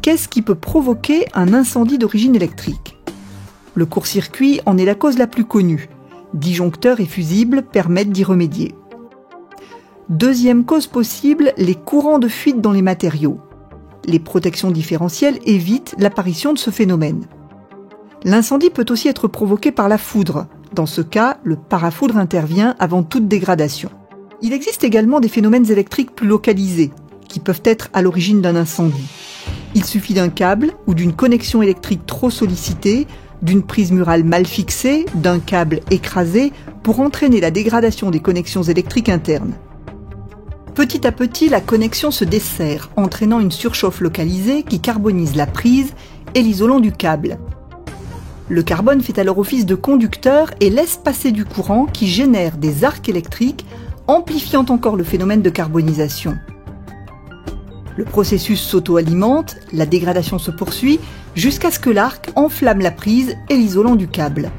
qu'est-ce qui peut provoquer un incendie d'origine électrique? Le court-circuit en est la cause la plus connue. Disjoncteurs et fusibles permettent d'y remédier. Deuxième cause possible, les courants de fuite dans les matériaux. Les protections différentielles évitent l'apparition de ce phénomène. L'incendie peut aussi être provoqué par la foudre. Dans ce cas, le parafoudre intervient avant toute dégradation. Il existe également des phénomènes électriques plus localisés, qui peuvent être à l'origine d'un incendie. Il suffit d'un câble ou d'une connexion électrique trop sollicitée, d'une prise murale mal fixée, d'un câble écrasé, pour entraîner la dégradation des connexions électriques internes. Petit à petit, la connexion se desserre, entraînant une surchauffe localisée qui carbonise la prise et l'isolant du câble. Le carbone fait alors office de conducteur et laisse passer du courant qui génère des arcs électriques, amplifiant encore le phénomène de carbonisation. Le processus s'auto-alimente, la dégradation se poursuit, jusqu'à ce que l'arc enflamme la prise et l'isolant du câble.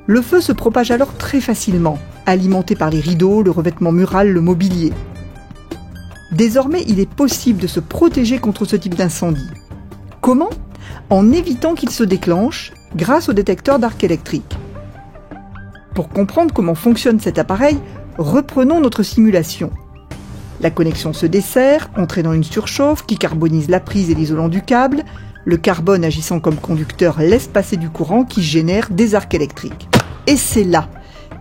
Le feu se propage alors très facilement, alimenté par les rideaux, le revêtement mural, le mobilier. Désormais, il est possible de se protéger contre ce type d'incendie. Comment ? En évitant qu'il se déclenche grâce au détecteur d'arc électrique. Pour comprendre comment fonctionne cet appareil, reprenons notre simulation. La connexion se desserre, entraînant une surchauffe qui carbonise la prise et l'isolant du câble. Le carbone agissant comme conducteur laisse passer du courant qui génère des arcs électriques. Et c'est là,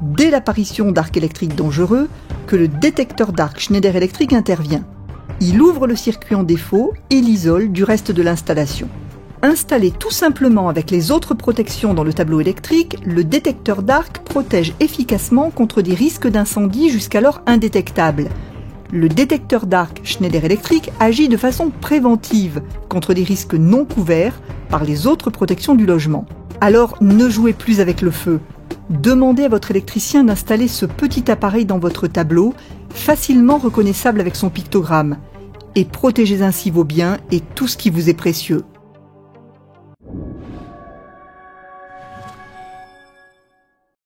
dès l'apparition d'arcs électriques dangereux, que le détecteur d'arc Schneider Electric intervient. Il ouvre le circuit en défaut et l'isole du reste de l'installation. Installé tout simplement avec les autres protections dans le tableau électrique, le détecteur d'arc protège efficacement contre des risques d'incendie jusqu'alors indétectables. Le détecteur d'arc Schneider Electric agit de façon préventive contre des risques non couverts par les autres protections du logement. Alors ne jouez plus avec le feu. Demandez à votre électricien d'installer ce petit appareil dans votre tableau, facilement reconnaissable avec son pictogramme. Et protégez ainsi vos biens et tout ce qui vous est précieux.